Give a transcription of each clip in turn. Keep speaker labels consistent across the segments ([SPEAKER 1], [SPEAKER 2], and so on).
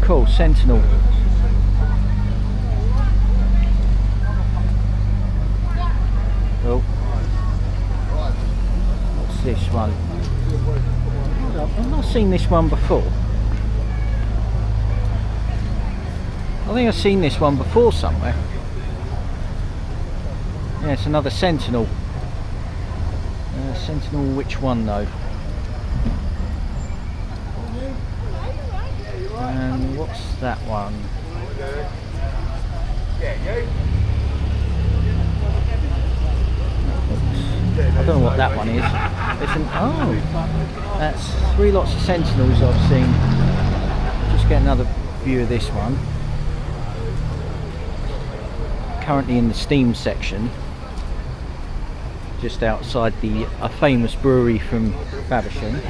[SPEAKER 1] cool, Sentinel. Oh, what's this one? I've not seen this one before. I think I've seen this one before somewhere. Yeah, it's another Sentinel. Sentinel, which one though? And what's that one? I don't know what that one is. It's an, oh, that's 3 lots of Sentinels I've seen. Just get another view of this one. Currently in the steam section, just outside a famous brewery from Faversham.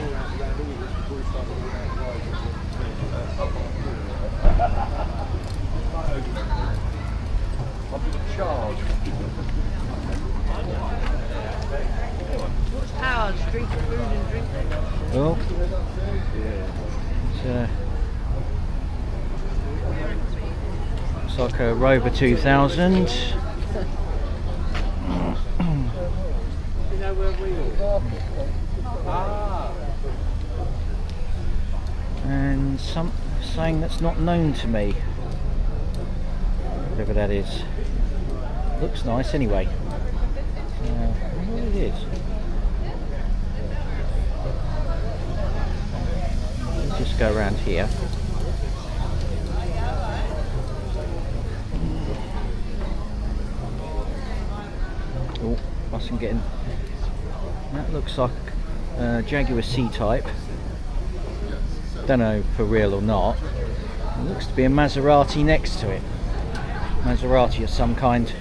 [SPEAKER 2] What's ours? Drink food and drink it.
[SPEAKER 1] Well, it's like a Rover 2000.
[SPEAKER 2] You know where we are?
[SPEAKER 1] And something that's not known to me. Whatever that is. Looks nice anyway. I wonder what it is. Let's just go around here. Oh, mustn't get in. That looks like a Jaguar C-Type. Don't know for real or not. It looks to be a Maserati next to it. Maserati of some kind.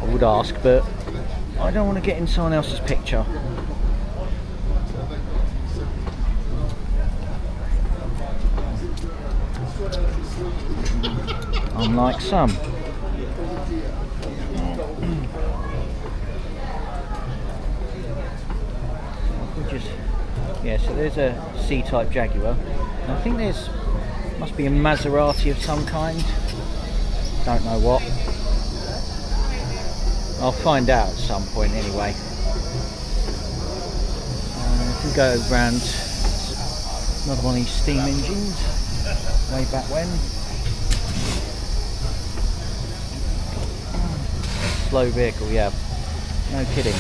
[SPEAKER 1] I would ask, but I don't want to get in someone else's picture. Unlike some. Yeah, so there's a C-Type Jaguar. And I think there's must be a Maserati of some kind. Don't know what. I'll find out at some point anyway. If we go around another one of these steam engines, way back when. Slow vehicle, yeah. No kidding.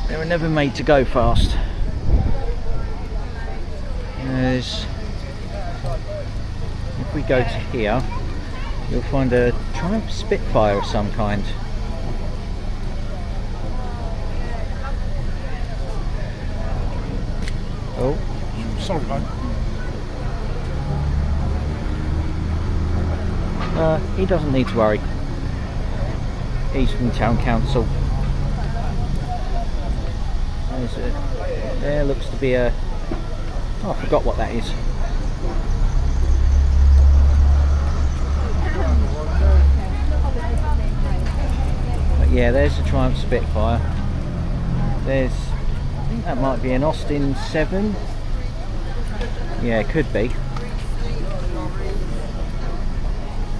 [SPEAKER 1] They were never made to go fast. There's, if we go to here, you'll find a Triumph Spitfire of some kind. Oh,
[SPEAKER 3] sorry, mate.
[SPEAKER 1] He doesn't need to worry. He's from Town Council. There looks to be a... Oh, I forgot what that is. But yeah, there's the Triumph Spitfire. There's... I think that might be an Austin 7. Yeah, it could be.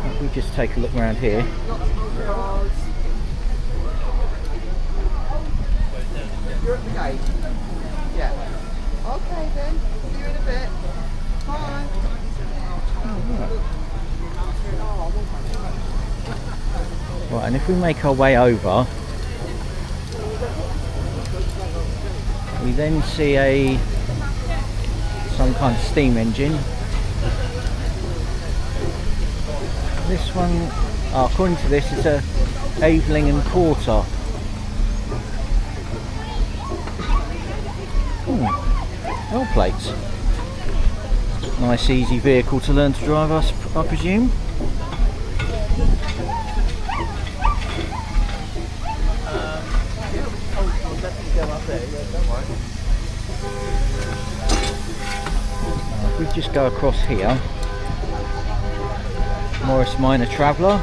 [SPEAKER 1] If we just take a look around here.
[SPEAKER 2] You're at the gate? Yeah. Okay then, see you in a bit. Bye.
[SPEAKER 1] Right, and if we make our way over, we then see some kind of steam engine. This one, according to this, it's a Aveling and Quarter. L plates. Nice easy vehicle to learn to drive, I presume. If we just go across here, Morris Minor Traveller.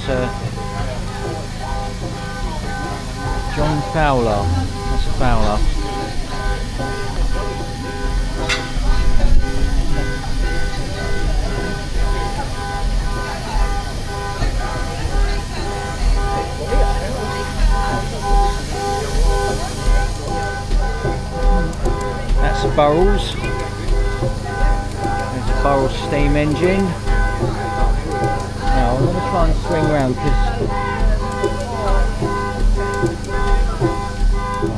[SPEAKER 1] That's John Fowler. That's a Fowler. That's a Burrells. There's a Burrells steam engine. Now I'm going to try and swing around because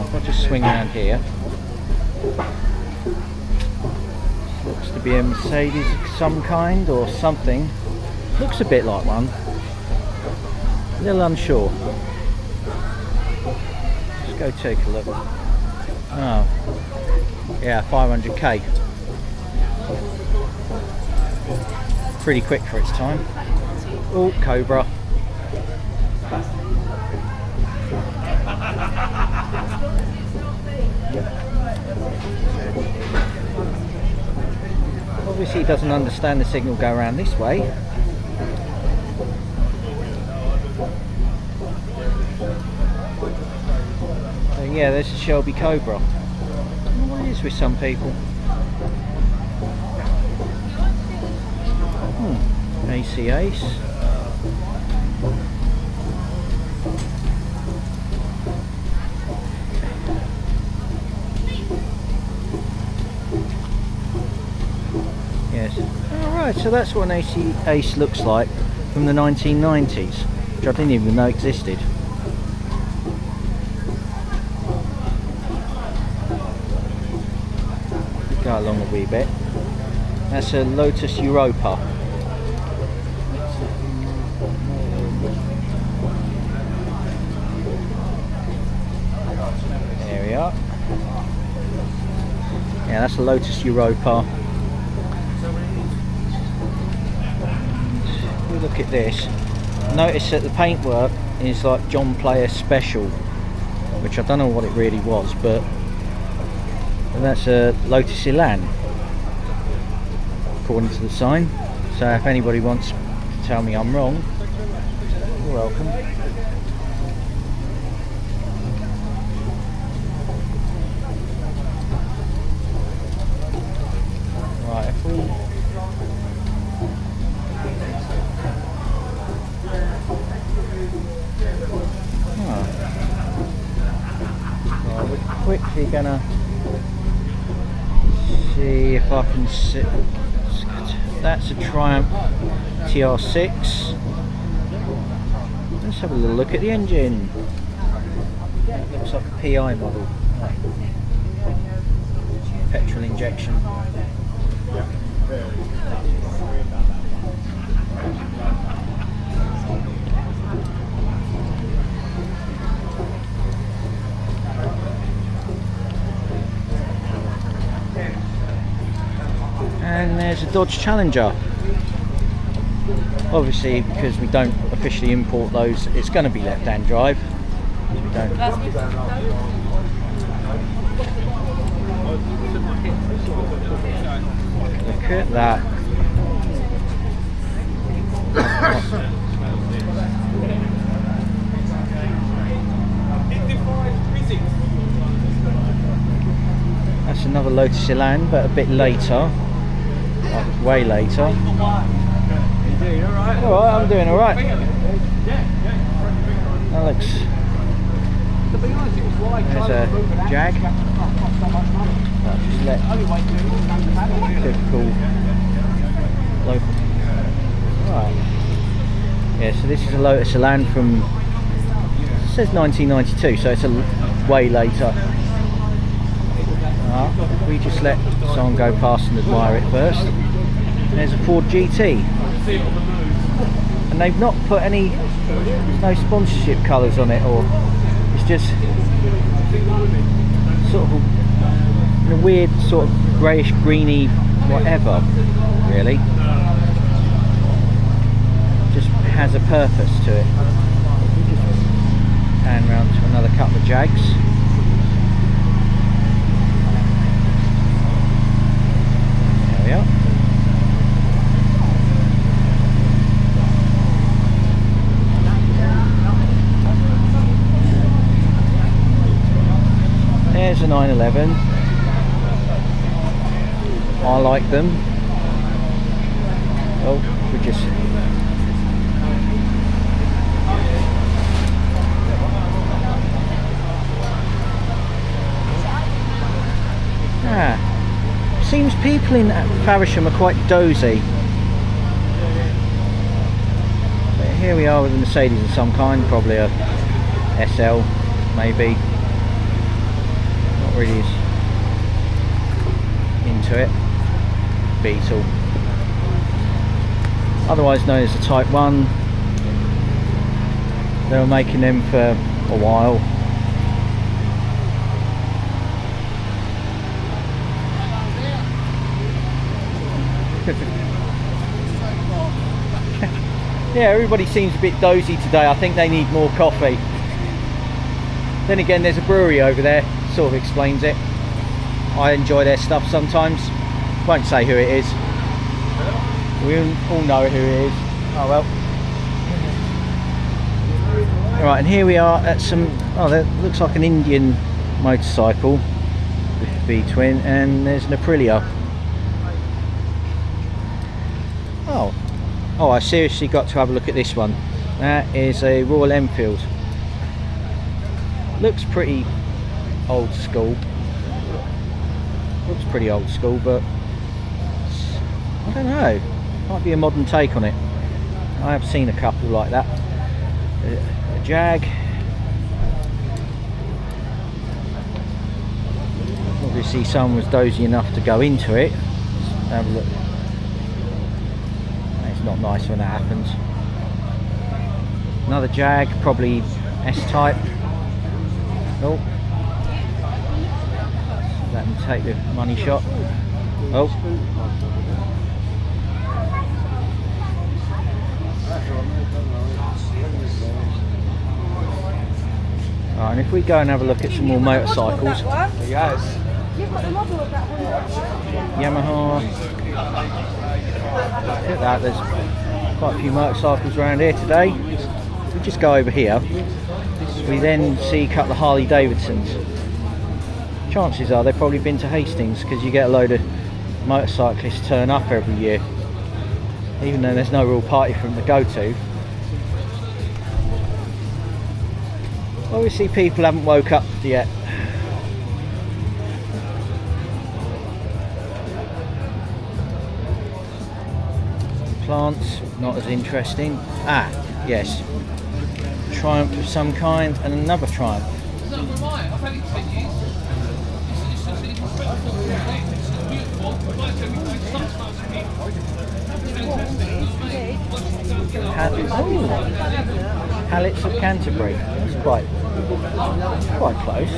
[SPEAKER 1] if I just swing around here, this looks to be a Mercedes of some kind or something. Looks a bit like one. A little unsure. Let's go take a look. Oh, yeah, 500k. Pretty quick for its time. Oh, Cobra. Obviously he doesn't understand the signal go around this way. So yeah, there's a Shelby Cobra. I don't know what it is with some people. AC Ace. Yes. Alright, so that's what an AC Ace looks like from the 1990s, which I didn't even know existed. Go along a wee bit. That's a Lotus Europa. There we are. Yeah, that's a Lotus Europa. And we look at this. Notice that the paintwork is like John Player Special, which I don't know what it really was, but that's a Lotus Elan, according to the sign. So if anybody wants to tell me I'm wrong, you're welcome. Right, if we right, we're quickly gonna see if I can sit. That's a Triumph TR6. Let's have a little look at the engine. It looks like a PI model. Petrol injection. And there's a Dodge Challenger. Obviously, because we don't officially import those, it's going to be left-hand drive. We don't. Look at that. That's another Lotus Elan, but a bit later. Way later.
[SPEAKER 3] You doing alright?
[SPEAKER 1] Alright, I'm doing alright. That looks. There's a Jag. I'll just let typical local. Right. Yeah, so this is a Lotus Elan from. It says 1992, so it's a way later. We just let someone go past and admire it first. There's a Ford GT, and they've not put any, there's no sponsorship colours on it, or it's just sort of a weird sort of greyish greeny whatever, really. Just has a purpose to it. Pan round to another couple of Jags. There we are. There's a 911. I like them. Oh, we just... Seems people in Faversham are quite dozy. But here we are with a Mercedes of some kind, probably a SL, maybe. Not really into it. Beetle. Otherwise known as a Type 1. They were making them for a while. Yeah, everybody seems a bit dozy today. I think they need more coffee. Then again, there's a brewery over there, sort of explains it. I enjoy their stuff sometimes. Won't say who it is. We all know who it is. Oh well. Right, and here we are at some, oh, that looks like an Indian motorcycle with V-twin, and there's an Aprilia. Oh, I seriously got to have a look at this one. That is a Royal Enfield. Looks pretty old school. Looks pretty old school, but I don't know. Might be a modern take on it. I have seen a couple like that. A Jag. Obviously someone was dozy enough to go into it. Let's have a look. Not nice when that happens. Another Jag, probably S-type. Oh, let them take the money shot. Oh, right, and if we go and have a look at some more motorcycles.
[SPEAKER 3] Yes.
[SPEAKER 1] Yamaha. Look at that, there's quite a few motorcycles around here today. We just go over here. We then see a couple of Harley Davidsons. Chances are they've probably been to Hastings, because you get a load of motorcyclists turn up every year, even though there's no real party for them to go to. Obviously people haven't woke up yet. Plants, not as interesting. Ah, yes. Triumph of some kind, and another Triumph. Pallets of Canterbury. That's quite close.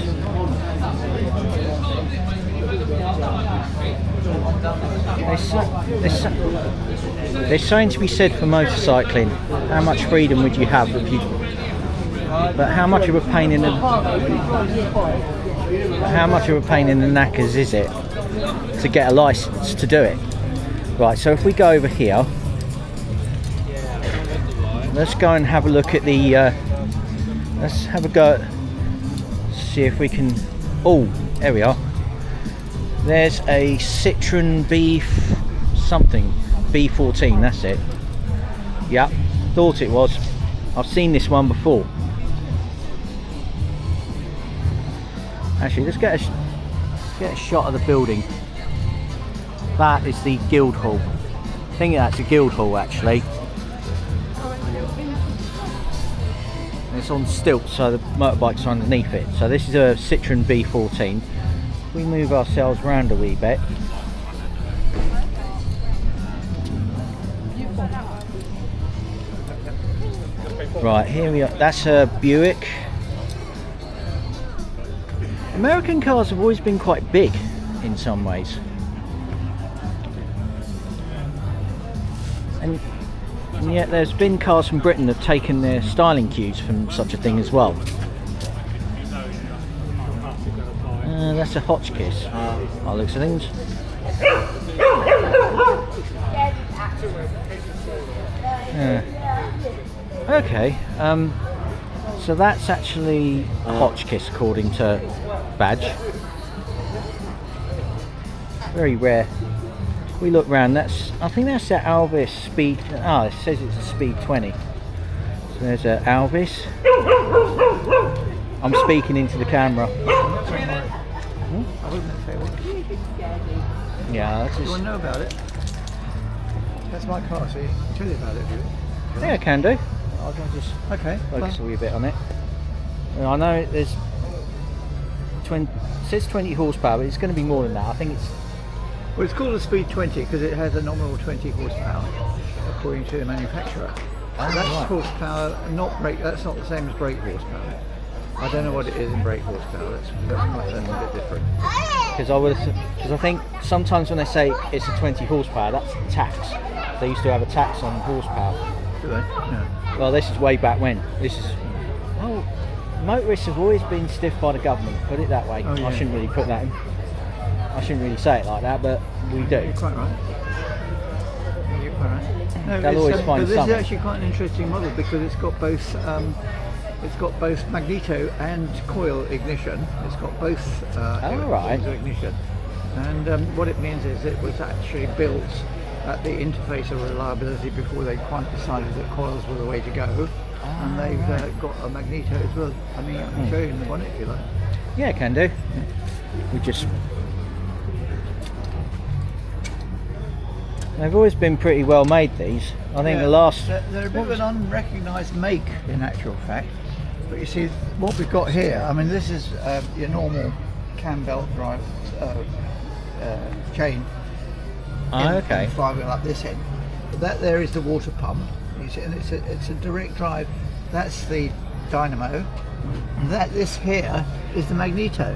[SPEAKER 1] There's something to be said for motorcycling. How much freedom would you have if you? But how much of a pain in the? How much of a pain in the knackers is it to get a license to do it? Right. So if we go over here, let's go and have a look at the. Let's have a go. See if we can. Oh, there we are. There's a Citroen B14, that's it. Yep, thought it was. I've seen this one before. Actually, let's get a shot of the building. That is the Guildhall. I think that's a Guildhall actually. And it's on stilts, so the motorbikes are underneath it. So this is a Citroen B14. We move ourselves round a wee bit. Right, here we are. That's a Buick. American cars have always been quite big in some ways. And yet there's been cars from Britain that have taken their styling cues from such a thing as well. That's a Hotchkiss, by the looks of things. Okay, so that's actually a Hotchkiss according to badge. Very rare. We look round. I think that's the Alvis Speed. Ah, it says it's a Speed 20. So there's a Alvis. I'm speaking into the camera.
[SPEAKER 3] I wasn't going to say what.
[SPEAKER 1] Yeah, that's
[SPEAKER 3] You
[SPEAKER 1] just,
[SPEAKER 3] want to know about it? That's my car, so you can tell you about it.
[SPEAKER 1] yeah, I can do. I'll just
[SPEAKER 3] Okay.
[SPEAKER 1] focus a wee bit on it. I know there's 20. It says 20 horsepower, but it's going to be more than that. I think it's.
[SPEAKER 3] Well, it's called a Speed 20 because it has a nominal 20 horsepower, according to the manufacturer.
[SPEAKER 1] Oh,
[SPEAKER 3] That's
[SPEAKER 1] right.
[SPEAKER 3] horsepower, not brake. That's not the same as brake horsepower. I don't know what it is in brake horsepower. That's a bit different.
[SPEAKER 1] Because I think sometimes when they say it's a 20 horsepower, that's the tax. They used to have a tax on horsepower.
[SPEAKER 3] Do they? No.
[SPEAKER 1] Well, this is way back when. Well, motorists have always been stiff by the government. Put it that way.
[SPEAKER 3] Oh, yeah.
[SPEAKER 1] I shouldn't really put that in. I shouldn't really say it like that, but we do.
[SPEAKER 3] You're quite right. You're quite right. No,
[SPEAKER 1] They'll always find
[SPEAKER 3] but this
[SPEAKER 1] something.
[SPEAKER 3] is actually quite an interesting model because it's got both. It's got both magneto and coil ignition. It's got both
[SPEAKER 1] right.
[SPEAKER 3] forms of ignition. And what it means is it was actually built at the interface of reliability before they quite decided that coils were the way to go. And they've got a magneto as well. I mean, I can show you in the bonnet if you like.
[SPEAKER 1] Yeah, can do. We just. They've always been pretty well made, these. I think the last.
[SPEAKER 3] They're a bit of an unrecognised make in actual fact. But you see, what we've got here, I mean, this is your normal cam belt drive chain.
[SPEAKER 1] Okay.
[SPEAKER 3] And flywheel up this end. But that there is the water pump. You see, and it's a direct drive. That's the dynamo. This here is the magneto,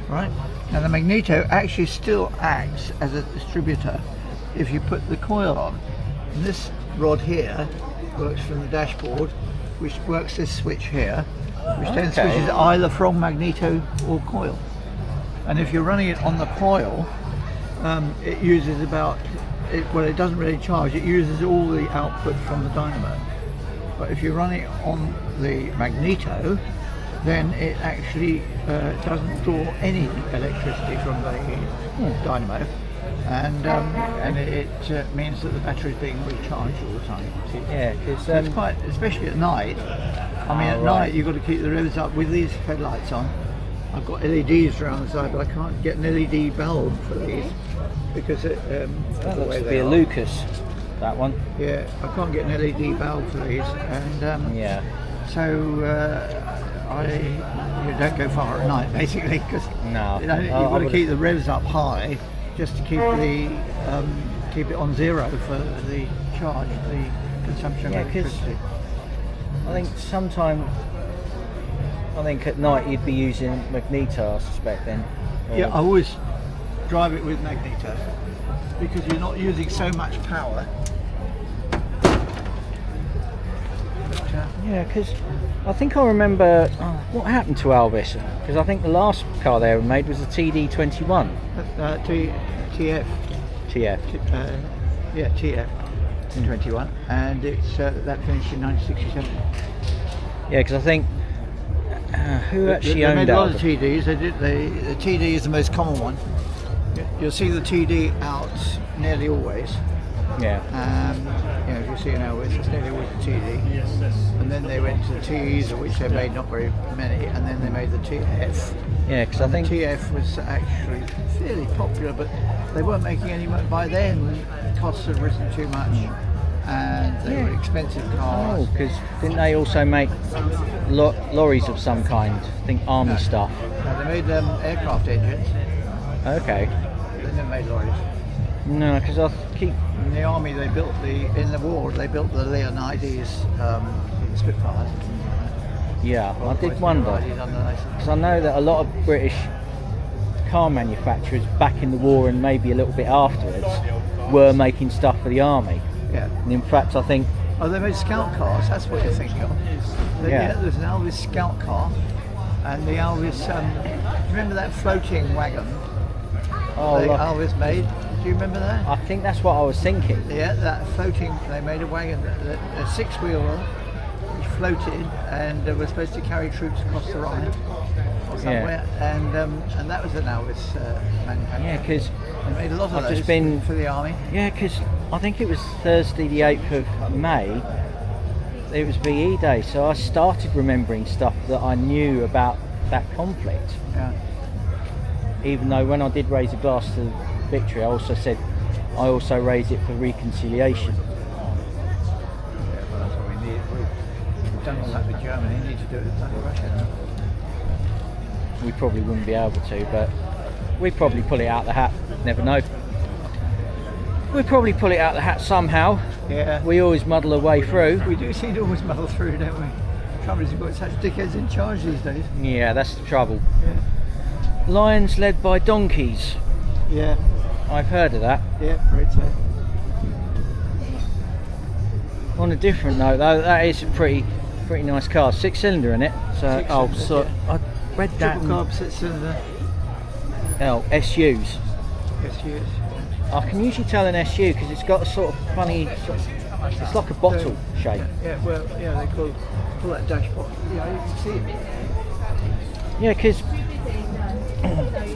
[SPEAKER 3] right? Now the magneto actually still acts as a distributor if you put the coil on. And this rod here works from the dashboard, which works this switch here, which then
[SPEAKER 1] Okay.
[SPEAKER 3] switches either from magneto or coil. And if you're running it on the coil, it uses well, it doesn't really charge, it uses all the output from the dynamo. But if you run it on the magneto, then it actually doesn't draw any electricity from the dynamo, and it means that the battery is being recharged all the time.
[SPEAKER 1] Yeah, because
[SPEAKER 3] So it's quite, especially at night. I mean, at night you've got to keep the revs up with these headlights on. I've got LEDs around the side, but I can't get an LED bulb for these because of
[SPEAKER 1] that
[SPEAKER 3] the
[SPEAKER 1] looks
[SPEAKER 3] way
[SPEAKER 1] to
[SPEAKER 3] they
[SPEAKER 1] be a
[SPEAKER 3] are.
[SPEAKER 1] Lucas. That one.
[SPEAKER 3] Yeah, I can't get an LED bulb for these, and
[SPEAKER 1] Yeah.
[SPEAKER 3] so you don't go far at night basically because
[SPEAKER 1] No.
[SPEAKER 3] you've got to keep the revs up high just to keep keep it on zero for the charge, the consumption
[SPEAKER 1] Yeah,
[SPEAKER 3] of
[SPEAKER 1] 'cause
[SPEAKER 3] electricity.
[SPEAKER 1] I think at night you'd be using magneto, I suspect then. Or-
[SPEAKER 3] Yeah, I always drive it with magneto because you're not using so much power. But,
[SPEAKER 1] Yeah, because I think I remember what happened to Alvis. Because I think the last car they ever made was the TD21
[SPEAKER 3] TF,
[SPEAKER 1] TF.
[SPEAKER 3] yeah, TF 21, and it's that finished in 1967.
[SPEAKER 1] Yeah, because I think who actually
[SPEAKER 3] they
[SPEAKER 1] owned
[SPEAKER 3] made a lot of
[SPEAKER 1] Alvis?
[SPEAKER 3] TDs. The TD is the most common one. You'll see the TD out nearly always.
[SPEAKER 1] Yeah.
[SPEAKER 3] If you see an Elvis, it's nearly always a TD. And then they went to the TEs, of which they made not very many, and then they made the TF.
[SPEAKER 1] Yeah, because I think
[SPEAKER 3] The TF was actually fairly popular, but they weren't making any money. By then, costs had risen too much, and they were expensive cars.
[SPEAKER 1] because didn't they also make lorries of some kind? I think army stuff.
[SPEAKER 3] They made aircraft engines.
[SPEAKER 1] Okay.
[SPEAKER 3] They never made lorries.
[SPEAKER 1] No, because I keep.
[SPEAKER 3] In the army, in the war, they built the Leonidas Spitfires.
[SPEAKER 1] Yeah, I did wonder.
[SPEAKER 3] Leonidas under license.
[SPEAKER 1] Because I know that a lot of British car manufacturers back in the war and maybe a little bit afterwards were making stuff for the army.
[SPEAKER 3] Yeah.
[SPEAKER 1] And in fact, I think
[SPEAKER 3] Oh, they made scout cars. That's what you're thinking of.
[SPEAKER 1] Yeah.
[SPEAKER 3] There's an Elvis scout car, and the Elvis. Remember that floating wagon that
[SPEAKER 1] look,
[SPEAKER 3] Elvis made? Do you remember that?
[SPEAKER 1] I think that's what I was thinking.
[SPEAKER 3] Yeah, that floating. They made a wagon, a six-wheeler, which floated and were supposed to carry troops across the Rhine or somewhere, and that was an Elvis manufacturer.
[SPEAKER 1] Yeah, because
[SPEAKER 3] they made a lot of
[SPEAKER 1] I've
[SPEAKER 3] those
[SPEAKER 1] just been
[SPEAKER 3] for the army.
[SPEAKER 1] Yeah, because I think it was Thursday the 8th of May. It was VE Day, so I started remembering stuff that I knew about that conflict.
[SPEAKER 3] Yeah.
[SPEAKER 1] Even though when I did raise a glass to victory, I also said I also raised it for reconciliation.
[SPEAKER 3] Yeah, well, that's what we need. We've done all that with Germany. We need to do it with bloody Russia now.
[SPEAKER 1] We probably wouldn't be able to, but we'd probably pull it out the hat. Never know. We'd probably pull it out the hat somehow.
[SPEAKER 3] Yeah.
[SPEAKER 1] We always muddle our way through.
[SPEAKER 3] We do seem to always muddle through, don't we? The trouble is we've got such dickheads in charge these days.
[SPEAKER 1] Yeah, that's the trouble.
[SPEAKER 3] Yeah.
[SPEAKER 1] Lions led by donkeys.
[SPEAKER 3] Yeah.
[SPEAKER 1] I've heard of that.
[SPEAKER 3] Yeah, great so.
[SPEAKER 1] On a different note though, that is a pretty nice car. 6-cylinder in it. So
[SPEAKER 3] Six-cylinder,
[SPEAKER 1] I read that.
[SPEAKER 3] Triple carb 6-cylinder.
[SPEAKER 1] SUs.
[SPEAKER 3] Yes, yes.
[SPEAKER 1] I can usually tell an SU because it's got a sort of funny, it's like a bottle shape.
[SPEAKER 3] Yeah, well, yeah, they call that dashboard. Yeah, you can see it.
[SPEAKER 1] Yeah, because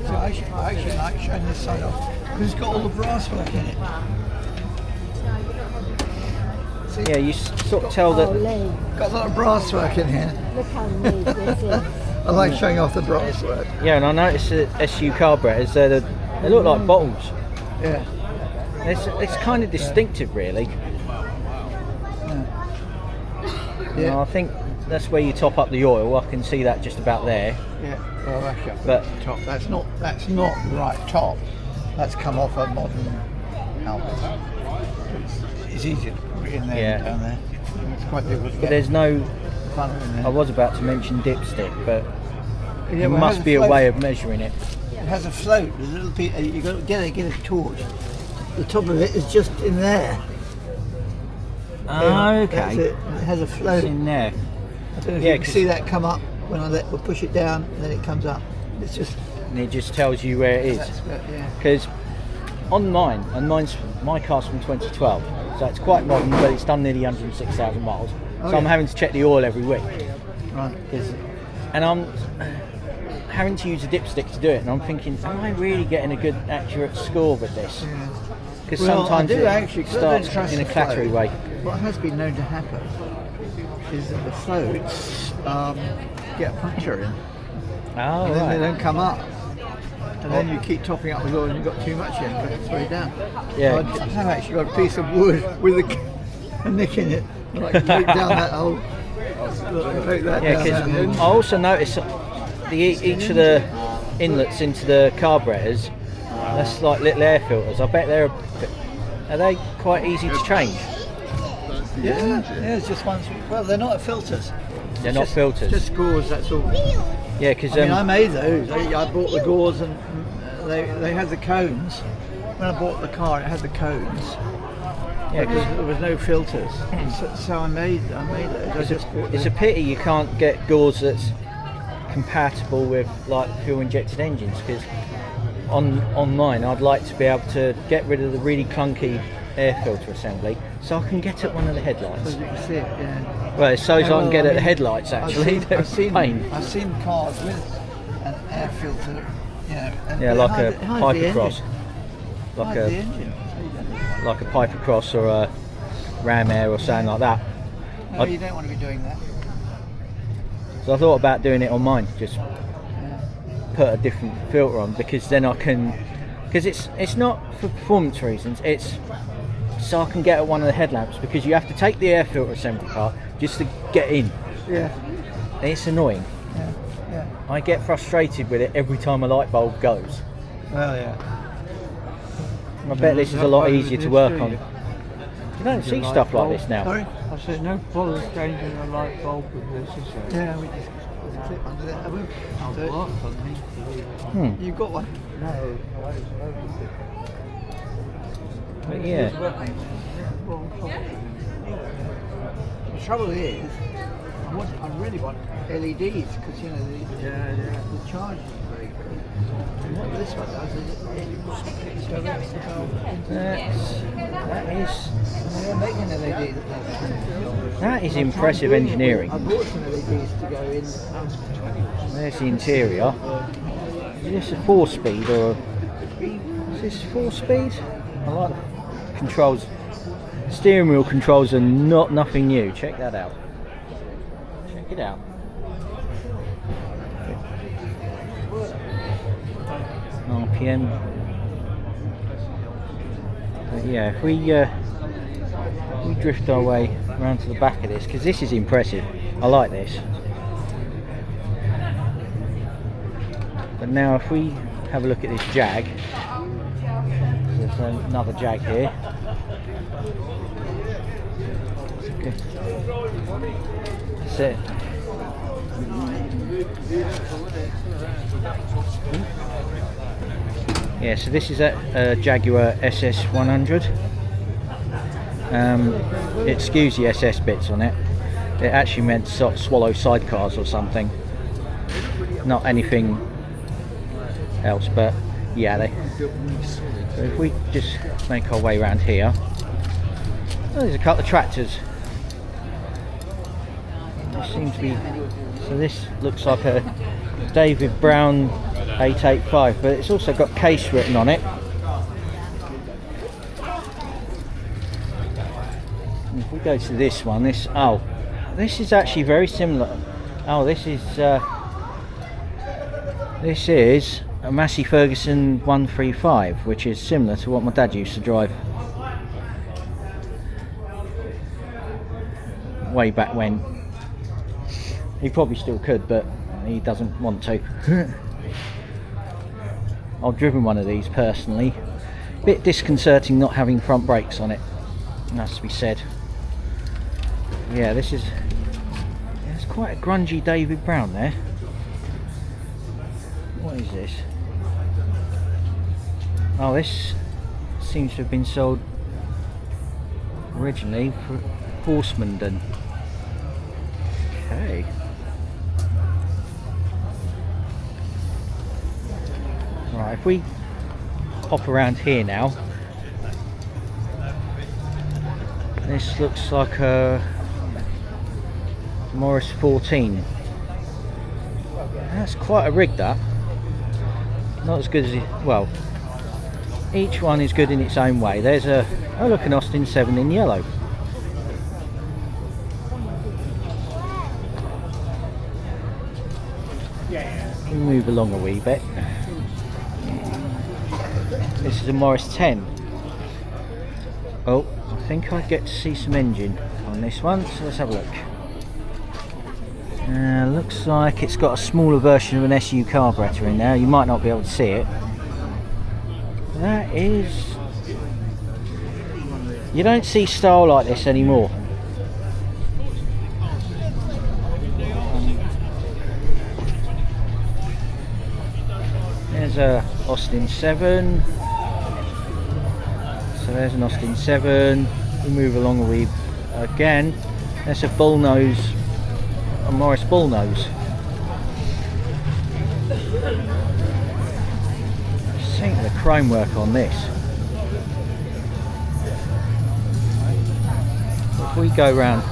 [SPEAKER 3] So I actually like showing this side off because it's got all the brass work in it. See?
[SPEAKER 1] yeah, you sort of tell that.
[SPEAKER 3] Got a lot of brass work in here.
[SPEAKER 4] Look how neat this is.
[SPEAKER 3] I like showing off the brass work.
[SPEAKER 1] Yeah, and I noticed that SU carburetors, they look like bottles.
[SPEAKER 3] Yeah.
[SPEAKER 1] It's kind of distinctive, really.
[SPEAKER 3] Yeah.
[SPEAKER 1] I think that's where you top up the oil. I can see that just about there.
[SPEAKER 3] Yeah. Well, that's up
[SPEAKER 1] But-
[SPEAKER 3] the top. That's not the right top. That's come off a modern Alpha. It's easier to put it in there
[SPEAKER 1] Yeah.
[SPEAKER 3] than down there. It's quite difficult to
[SPEAKER 1] But
[SPEAKER 3] get
[SPEAKER 1] there's no.
[SPEAKER 3] funnel in there.
[SPEAKER 1] I was about to mention dipstick, but
[SPEAKER 3] Yeah,
[SPEAKER 1] there
[SPEAKER 3] well, it
[SPEAKER 1] must
[SPEAKER 3] has
[SPEAKER 1] be a
[SPEAKER 3] float.
[SPEAKER 1] way of measuring it.
[SPEAKER 3] It has a float. There's a little bit. You got to get a torch. The top of it is just in there.
[SPEAKER 1] Oh,
[SPEAKER 3] That's it. It has a float.
[SPEAKER 1] It's in there.
[SPEAKER 3] I don't know if
[SPEAKER 1] Yeah,
[SPEAKER 3] you can
[SPEAKER 1] 'cause-
[SPEAKER 3] see that come up when we'll push it down and then it comes up. It's just
[SPEAKER 1] And it just tells you where it is.
[SPEAKER 3] that's yeah.
[SPEAKER 1] Because on mine, and my car's from 2012, so it's quite modern, but it's done nearly 106,000 miles.
[SPEAKER 3] Oh,
[SPEAKER 1] So I'm
[SPEAKER 3] yeah.
[SPEAKER 1] having to check the oil every week.
[SPEAKER 3] Right.
[SPEAKER 1] And I'm having to use a dipstick to do it, and I'm thinking, am I really getting a good, accurate score with this?
[SPEAKER 3] Yeah.
[SPEAKER 1] Because
[SPEAKER 3] Well,
[SPEAKER 1] sometimes
[SPEAKER 3] I do
[SPEAKER 1] it
[SPEAKER 3] actually, 'cause I don't
[SPEAKER 1] starts
[SPEAKER 3] trust
[SPEAKER 1] in a
[SPEAKER 3] the
[SPEAKER 1] clattery
[SPEAKER 3] float.
[SPEAKER 1] way.
[SPEAKER 3] What has been known to happen is that the floats get a puncture in,
[SPEAKER 1] Oh,
[SPEAKER 3] and then they
[SPEAKER 1] right.
[SPEAKER 3] don't come up. And then you keep topping up with oil and you've got too much in, but it's way down.
[SPEAKER 1] Yeah.
[SPEAKER 3] So I have actually got a piece of wood with a nick in it. Like poke down that hole. Poke that
[SPEAKER 1] Yeah,
[SPEAKER 3] down that
[SPEAKER 1] because
[SPEAKER 3] hole.
[SPEAKER 1] I also noticed each of the inlets into the carburetors, that's like little air filters. I bet are they quite easy to change?
[SPEAKER 3] Yeah, it's just one. Well, they're not filters.
[SPEAKER 1] They're
[SPEAKER 3] It's
[SPEAKER 1] not
[SPEAKER 3] just-
[SPEAKER 1] filters.
[SPEAKER 3] Just gauze, that's all.
[SPEAKER 1] Yeah, because
[SPEAKER 3] I mean, I made those. I bought the gauze and they had the cones. When I bought the car, it had the cones.
[SPEAKER 1] yeah, 'cause
[SPEAKER 3] There was no filters. So I made those. I just bought
[SPEAKER 1] it's
[SPEAKER 3] the-
[SPEAKER 1] a pity you can't get gauze that's compatible with like fuel injected engines, because on mine I'd like to be able to get rid of the really clunky air filter assembly so I can get at one of the
[SPEAKER 3] so
[SPEAKER 1] headlights.
[SPEAKER 3] you can see it. Yeah.
[SPEAKER 1] Well, so as I
[SPEAKER 3] Well,
[SPEAKER 1] can get
[SPEAKER 3] I
[SPEAKER 1] at the
[SPEAKER 3] mean,
[SPEAKER 1] headlights actually. They're
[SPEAKER 3] I've seen
[SPEAKER 1] pain.
[SPEAKER 3] cars with an air filter. You know, and
[SPEAKER 1] Yeah,
[SPEAKER 3] it
[SPEAKER 1] like
[SPEAKER 3] hides-
[SPEAKER 1] a
[SPEAKER 3] it hides
[SPEAKER 1] Piper
[SPEAKER 3] the
[SPEAKER 1] Cross,
[SPEAKER 3] engine.
[SPEAKER 1] like
[SPEAKER 3] Hides the
[SPEAKER 1] a
[SPEAKER 3] engine.
[SPEAKER 1] like a Piper Cross or a Ram Air or something like that.
[SPEAKER 3] No, you don't want to be doing that.
[SPEAKER 1] So I thought about doing it on mine, just
[SPEAKER 3] Yeah.
[SPEAKER 1] put a different filter on, because then I can, because it's not for performance reasons, it's so I can get at one of the headlamps, because you have to take the air filter assembly part just to get in.
[SPEAKER 3] Yeah.
[SPEAKER 1] And it's annoying.
[SPEAKER 3] Yeah. Yeah.
[SPEAKER 1] I get frustrated with it every time a light bulb goes.
[SPEAKER 3] Well, yeah.
[SPEAKER 1] I bet this is a lot easier to work on. You don't see stuff like this now.
[SPEAKER 3] Sorry?
[SPEAKER 5] I said no bother changing the light bulb with this, is there?
[SPEAKER 3] Yeah, we just clip under there. Have we?
[SPEAKER 5] Oh,
[SPEAKER 3] So
[SPEAKER 5] what?
[SPEAKER 3] you've got one.
[SPEAKER 5] No.
[SPEAKER 1] But yeah,
[SPEAKER 3] The trouble is, I really want LEDs because you know the charge is very good. And what this one does is it directs the bulb into
[SPEAKER 1] That is
[SPEAKER 3] they're making LED
[SPEAKER 1] that is impressive engineering.
[SPEAKER 3] I bought some LEDs to go in.
[SPEAKER 1] There's the interior. Is this a 4-speed or is this 4-speed? I like the controls. Steering wheel controls are nothing new. Check that out. Check it out. RPM. But yeah, if we drift our way around to the back of this, because this is impressive. I like this. But now if we have a look at this Jag, there's another Jag here. Okay. That's it. Yeah, so this is a Jaguar SS100. Excuse the SS bits on it. It actually meant swallow sidecars or something. Not anything else, but yeah. So if we just make our way around here, there's a couple of tractors. There seems to be. So this looks like a David Brown 885, but it's also got case written on it. And if we go to this one, this is actually very similar. Oh, this is a Massey Ferguson 135, which is similar to what my dad used to drive way back when. He probably still could, but he doesn't want to. I've driven one of these personally. Bit disconcerting not having front brakes on it, has to be said. Yeah, this is. Yeah, it's quite a grungy David Brown there. What is this? Oh, this seems to have been sold originally for Horsemandan. Okay. Right, if we hop around here now, this looks like a Morris 14. That's quite a rig, that. Not as good as well. Each one is good in its own way. There's a look, an Austin 7 in yellow. We'll move along a wee bit. This is a Morris 10. Oh, I think I get to see some engine on this one, so let's have a look. Looks like it's got a smaller version of an SU carburetor in there. You might not be able to see it. That is... You don't see style like this anymore. There's a Austin 7. So there's an Austin 7. We move along a wee again. That's a bullnose, a Morris bullnose. Think of the chrome work on this. If we go round,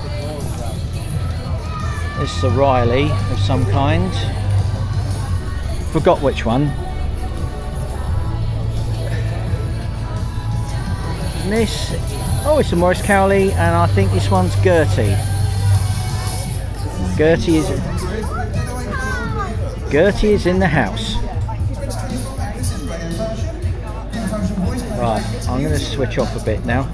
[SPEAKER 1] this is a Riley of some kind. Forgot which one. And this, oh, it's a Morris Cowley, and I think this one's Gertie. Gertie is in the house. Right, I'm going to switch off a bit now.